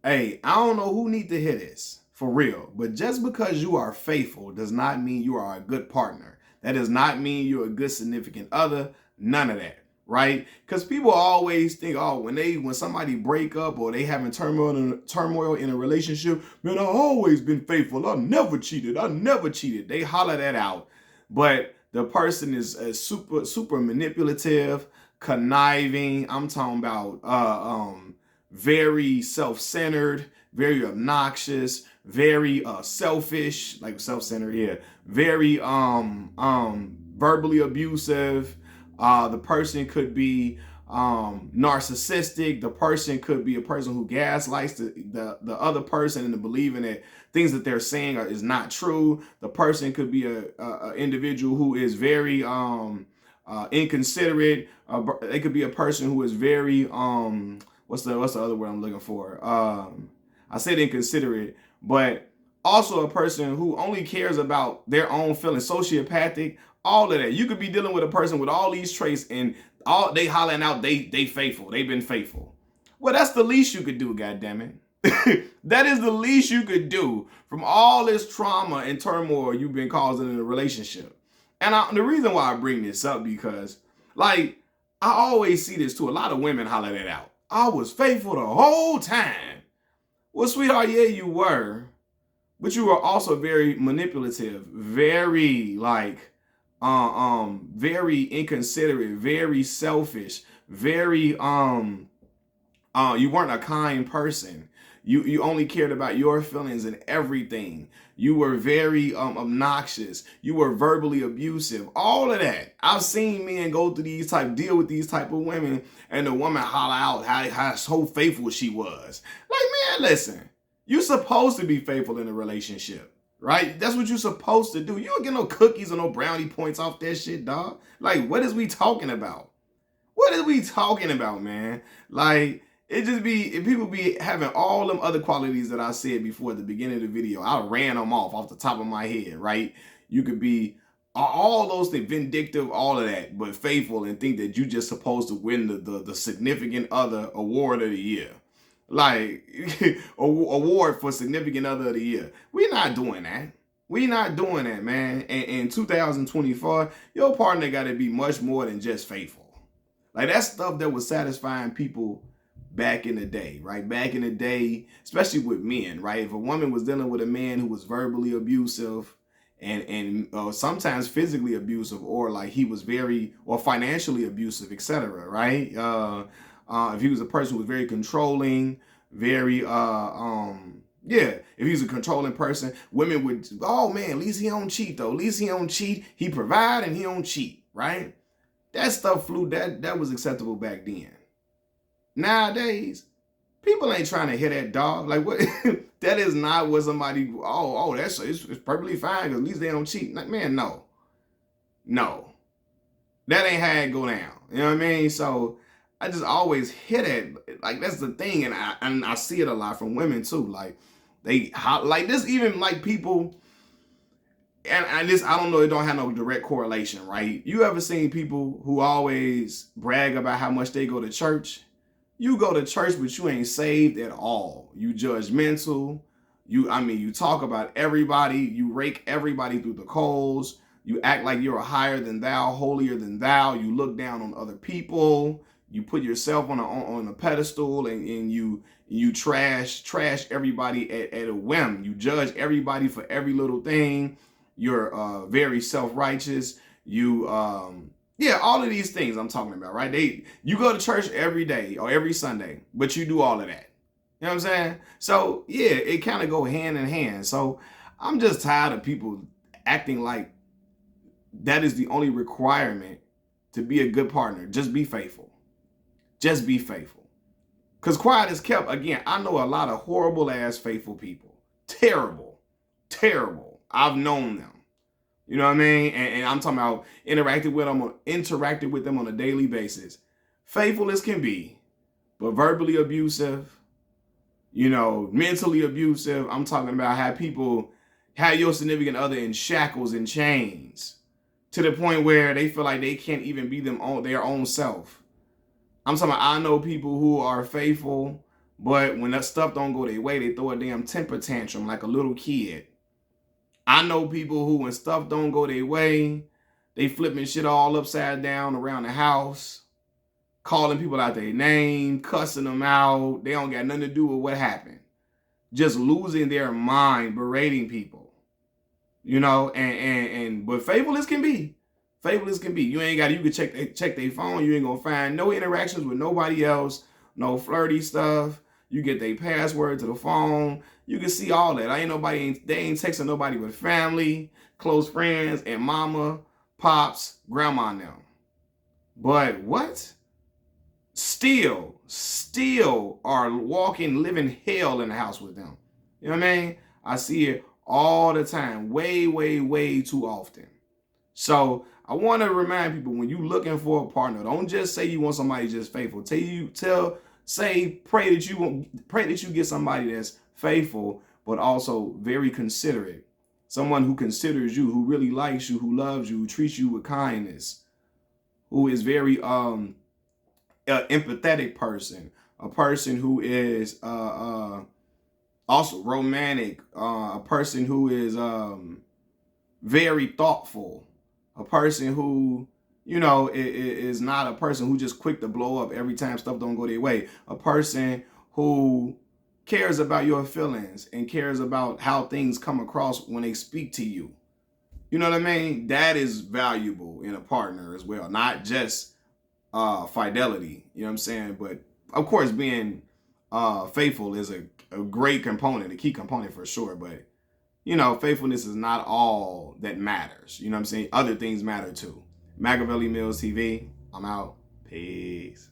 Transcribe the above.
Hey, I don't know who need to hear this for real, but just because you are faithful does not mean you are a good partner. That does not mean you're a good significant other. None of that, right? Because people always think, oh, when somebody break up or they having turmoil in a relationship, man, I always been faithful. I never cheated. I never cheated. They holler that out, but the person is super manipulative, conniving. I'm talking about very self-centered, very obnoxious, very selfish, like self-centered, yeah, very verbally abusive. The person could be narcissistic. The person could be a person who gaslights the other person into believing that things that they're saying is not true. The person could be a individual who is very inconsiderate. They could be a person who is very what's the other word I'm looking for? I said inconsiderate, but also a person who only cares about their own feelings, sociopathic, all of that. You could be dealing with a person with all these traits and all they hollering out they faithful, they've been faithful. Well, that's the least you could do, goddammit. That is the least you could do from all this trauma and turmoil you've been causing in a relationship. And the reason why I bring this up because, like, I always see this too. A lot of women holler that out. I was faithful the whole time. Well, sweetheart, yeah, you were, but you were also very manipulative, very very inconsiderate, very selfish, very you weren't a kind person. You only cared about your feelings and everything. You were very obnoxious. You were verbally abusive. All of that. I've seen men go through deal with these type of women, and the woman holler out how so faithful she was. Like, man, listen, you're supposed to be faithful in a relationship. Right? That's what you're supposed to do. You don't get no cookies or no brownie points off that shit, dog. Like, what is we talking about? What are we talking about, man? Like, it just be, if people be having all them other qualities that I said before at the beginning of the video, I ran them off the top of my head, right? You could be all those things, vindictive, all of that, but faithful and think that you just supposed to win the significant other award of the year. Like, award for significant other of the year. We're not doing that. We not doing that, man. And in 2024, your partner got to be much more than just faithful. Like, that's stuff that was satisfying people back in the day, right? Back in the day, especially with men, right? If a woman was dealing with a man who was verbally abusive and sometimes physically abusive, or like he was very, or financially abusive, etc., right? If he was a person who was very controlling, very yeah, if he's a controlling person, women would, oh man, at least he don't cheat though. At least he don't cheat. He provide and he don't cheat, right? That stuff flew, that was acceptable back then. Nowadays, people ain't trying to hit that dog. Like, what? That is not what somebody, that's it's perfectly fine because at least they don't cheat. Like, man, no. No. That ain't how it go down. You know what I mean? So I just always hit it. Like, that's the thing. And I see it a lot from women too. Like, like this, even like people, and this, I don't know, it don't have no direct correlation, right? You ever seen people who always brag about how much they go to church? You go to church, but you ain't saved at all. You judgmental. You talk about everybody. You rake everybody through the coals. You act like you're a higher than thou, holier than thou. You look down on other people. You put yourself on a pedestal, and you trash everybody at a whim. You judge everybody for every little thing. You're very self-righteous. Yeah, all of these things I'm talking about, right? You go to church every day or every Sunday, but you do all of that. You know what I'm saying? So yeah, it kind of go hand in hand. So I'm just tired of people acting like that is the only requirement to be a good partner. Just be faithful. Just be faithful. Because quiet is kept. Again, I know a lot of horrible ass faithful people. Terrible. Terrible. I've known them. You know what I mean? And I'm talking about interacting with them on a daily basis. Faithful as can be, but verbally abusive, mentally abusive. I'm talking about how people have your significant other in shackles and chains to the point where they feel like they can't even be their own self. I'm talking about, I know people who are faithful, But when that stuff don't go their way, they throw a damn temper tantrum like a little kid. I know people who, when stuff don't go their way, they flipping shit all upside down around the house, calling people out their name, cussing them out. They don't got nothing to do with what happened. Just losing their mind, berating people. You know, but faithful as can be. Faithful as can be. You can check their phone. You ain't gonna find no interactions with nobody else, no flirty stuff. You get their password to the phone. You can see all that. They ain't texting nobody but family, close friends, and mama, pops, grandma and them. But what? Still are walking, living hell in the house with them. You know what I mean? I see it all the time, way, way, way too often. So I want to remind people, when you looking for a partner, don't just say you want somebody just faithful. Pray that you get somebody that's faithful, but also very considerate. Someone who considers you, who really likes you, who loves you, who treats you with kindness, who is very empathetic person, a person who is also romantic, a person who is very thoughtful, a person who, you know, is not a person who just quick to blow up every time stuff don't go their way. A person who cares about your feelings and cares about how things come across when they speak to you. You know what I mean? That is valuable in a partner as well, not just fidelity. You know what I'm saying? But of course, being faithful is a great component, a key component for sure. But you know, faithfulness is not all that matters. You know what I'm saying? Other things matter too. Machiavelli Mills TV. I'm out. Peace.